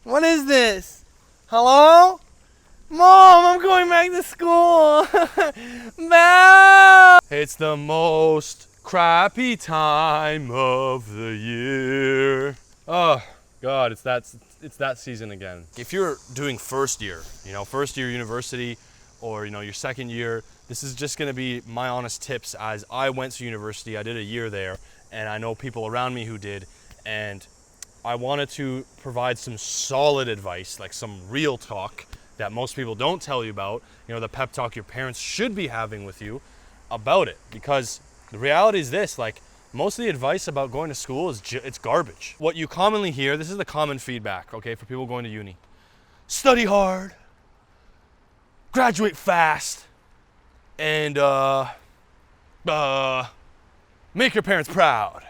What is this? Hello? Mom, I'm going back to school. Bell! It's the most crappy time of the year. Oh, God, it's that season again. If you're doing first year university, or your second year, this is just gonna be my honest tips as I went to university. I did a year there, and I know people around me who did, and I wanted to provide some solid advice, like some real talk that most people don't tell you about, the pep talk your parents should be having with you about it. Because the reality is this, like, most of the advice about going to school it's garbage. What you commonly hear, this is the common feedback, okay, for people going to uni. Study hard, graduate fast, and make your parents proud.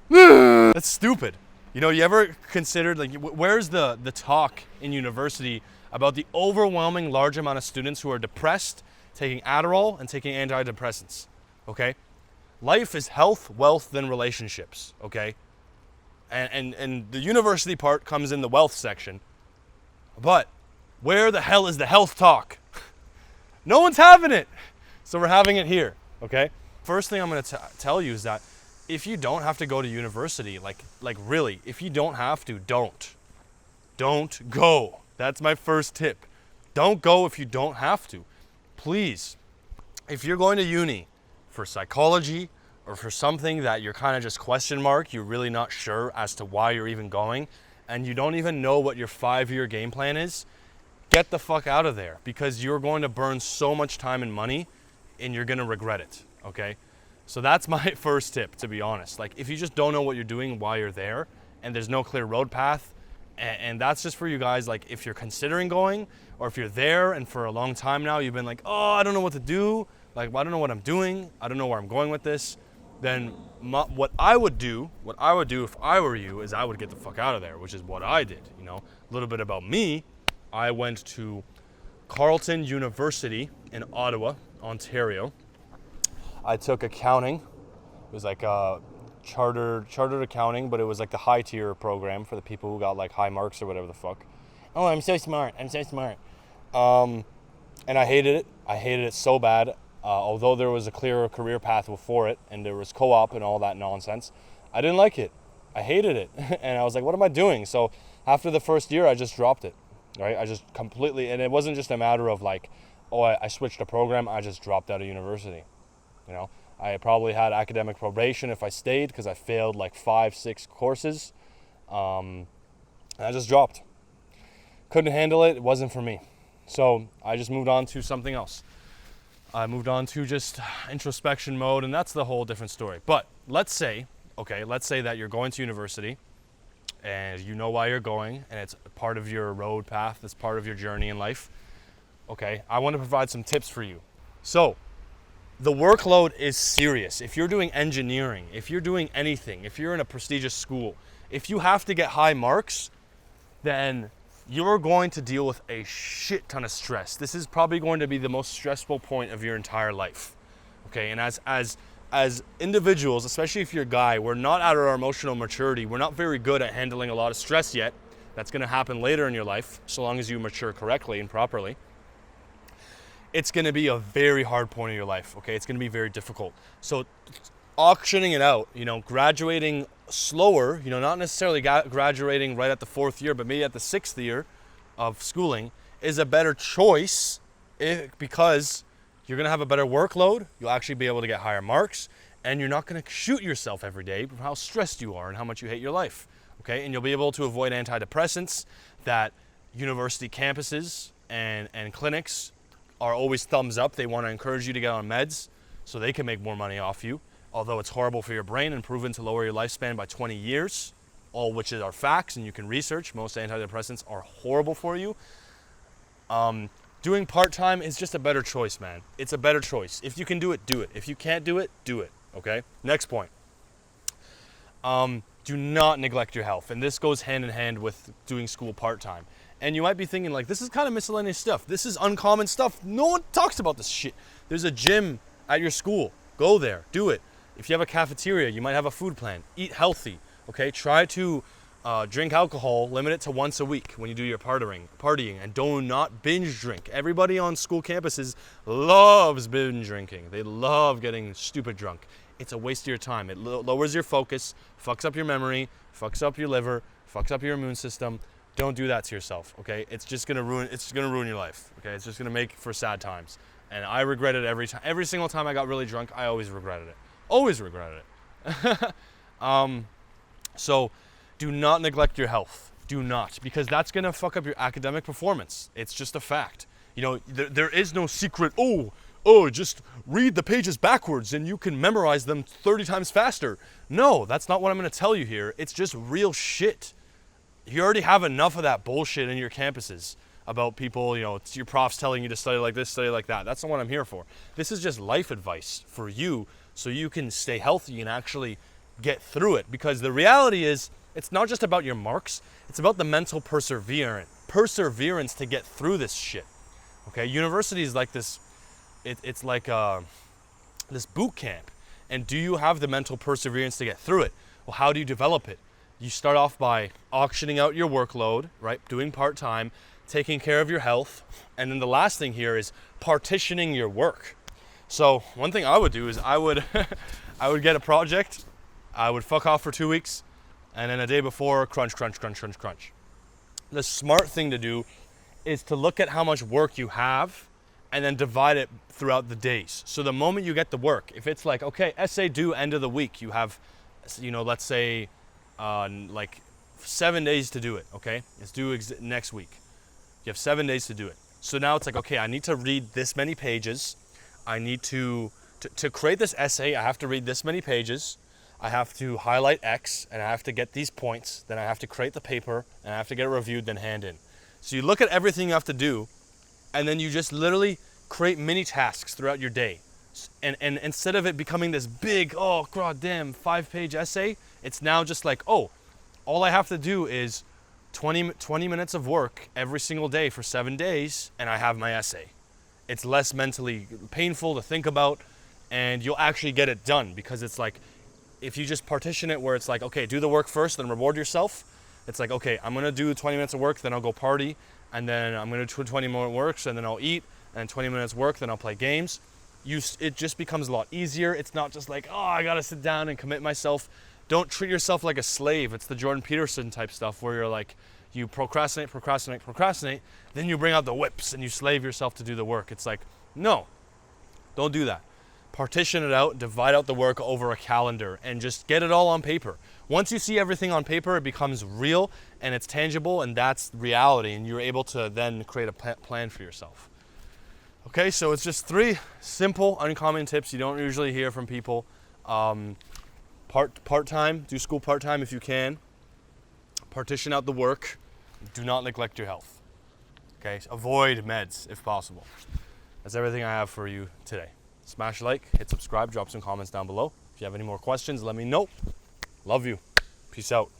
That's stupid. You ever considered, like, where's the talk in university about the overwhelming large amount of students who are depressed, taking Adderall and taking antidepressants, okay? Life is health, wealth, then relationships, okay? And the university part comes in the wealth section. But where the hell is the health talk? No one's having it. So we're having it here, okay? First thing I'm going to tell you is that if you don't have to go to university, like really, if you don't have to, don't go. That's my first tip. Don't go if you don't have to. Please, if you're going to uni for psychology or for something that you're kind of just question mark, you're really not sure as to why you're even going, and you don't even know what your 5-year game plan is, get the fuck out of there, because you're going to burn so much time and money and you're going to regret it, okay? So that's my first tip, to be honest. Like, if you just don't know what you're doing while you're there and there's no clear road path, and that's just for you guys, like, if you're considering going, or if you're there and for a long time now you've been like, oh, I don't know what to do, like, I don't know what I'm doing, I don't know where I'm going with this, then what I would do if I were you is I would get the fuck out of there, which is what I did, A little bit about me, I went to Carleton University in Ottawa, Ontario. I took accounting. It was like chartered accounting, but it was like the high tier program for the people who got like high marks or whatever the fuck. Oh, I'm so smart. And I hated it. I hated it so bad. Although there was a clear career path before it, and there was co-op and all that nonsense, I didn't like it. I hated it. And I was like, what am I doing? So after the first year, I just dropped it. Right? I just completely, and it wasn't just a matter of like, oh, I switched a program. I just dropped out of university. I probably had academic probation if I stayed, because I failed like 5-6 courses. And I just dropped. Couldn't handle it. It wasn't for me. So I just moved on to something else. I moved on to just introspection mode, and that's the whole different story. But let's say that you're going to university and you know why you're going, and it's part of your road path, it's part of your journey in life. Okay, I want to provide some tips for you. So, the workload is serious. If you're doing engineering, if you're doing anything, if you're in a prestigious school, if you have to get high marks, then you're going to deal with a shit ton of stress. This is probably going to be the most stressful point of your entire life. Okay, and as individuals, especially if you're a guy, we're not at our emotional maturity. We're not very good at handling a lot of stress yet. That's going to happen later in your life, so long as you mature correctly and properly. It's going to be a very hard point of your life, okay? It's going to be very difficult. So auctioning it out, graduating slower, not necessarily graduating right at the 4th year, but maybe at the 6th year of schooling is a better choice because you're going to have a better workload, you'll actually be able to get higher marks, and you're not going to shoot yourself every day from how stressed you are and how much you hate your life, okay? And you'll be able to avoid antidepressants that university campuses and clinics are always thumbs up. They want to encourage you to get on meds so they can make more money off you, although it's horrible for your brain and proven to lower your lifespan by 20 years, all which are facts, and you can research. Most antidepressants are horrible for you. Doing part-time is just a better choice, man. It's a better choice. If you can do it, do it. If you can't do it, okay? Next point. Do not neglect your health, and this goes hand in hand with doing school part-time. And you might be thinking, like, this is kind of miscellaneous stuff. This is uncommon stuff. No one talks about this shit. There's a gym at your school. Go there. Do it. If you have a cafeteria, you might have a food plan. Eat healthy, okay? Try to Drink alcohol, limit it to once a week when you do your partying, and do not binge drink. Everybody on school campuses loves binge drinking. They love getting stupid drunk. It's a waste of your time. It lowers your focus, fucks up your memory, fucks up your liver, fucks up your immune system. Don't do that to yourself, okay? It's just gonna ruin your life, okay? It's just gonna make for sad times. And I regret it every time. Every single time I got really drunk, I always regretted it. Always regretted it. So do not neglect your health. Do not, because that's gonna fuck up your academic performance. It's just a fact. You know, there is no secret, just read the pages backwards and you can memorize them 30 times faster. No, that's not what I'm gonna tell you here. It's just real shit. You already have enough of that bullshit in your campuses about people, you know, it's your profs telling you to study like this, study like that. That's not what I'm here for. This is just life advice for you so you can stay healthy and actually get through it. Because the reality is, it's not just about your marks, it's about the mental perseverance to get through this shit. Okay, university is like this, it's like this boot camp. And do you have the mental perseverance to get through it? Well, how do you develop it? You start off by auctioning out your workload, right? Doing part-time, taking care of your health. And then the last thing here is partitioning your work. So one thing I would do is I would get a project, I would fuck off for 2 weeks, and then a day before, crunch. The smart thing to do is to look at how much work you have and then divide it throughout the days. So the moment you get the work, if it's like, okay, essay due end of the week, you have, you know, let's say like 7 days to do it, okay? It's due next week. You have 7 days to do it. So now it's like, okay, I need to read this many pages. I need to create this essay, I have to read this many pages. I have to highlight X and I have to get these points. Then I have to create the paper and I have to get it reviewed, then hand in. So you look at everything you have to do and then you just literally create mini tasks throughout your day. And instead of it becoming this big, oh god damn, 5-page essay, it's now just like, oh, all I have to do is 20 minutes of work every single day for 7 days and I have my essay. It's less mentally painful to think about and you'll actually get it done, because it's like, if you just partition it where it's like, okay, do the work first, then reward yourself. It's like, okay, I'm gonna do 20 minutes of work, then I'll go party, and then I'm gonna do 20 more works, and then I'll eat, and 20 minutes work, then I'll play games. It just becomes a lot easier. It's not just like, oh, I gotta sit down and commit myself. Don't treat yourself like a slave. It's the Jordan Peterson type stuff where you're like, you procrastinate, then you bring out the whips and you slave yourself to do the work. It's like, no, don't do that. Partition it out, divide out the work over a calendar, and just get it all on paper. Once you see everything on paper, it becomes real and it's tangible, and that's reality, and you're able to then create a plan for yourself. Okay, so it's just 3 simple, uncommon tips you don't usually hear from people. Part-time, do school part-time if you can. Partition out the work. Do not neglect your health. Okay, avoid meds if possible. That's everything I have for you today. Smash like, hit subscribe, drop some comments down below. If you have any more questions, let me know. Love you. Peace out.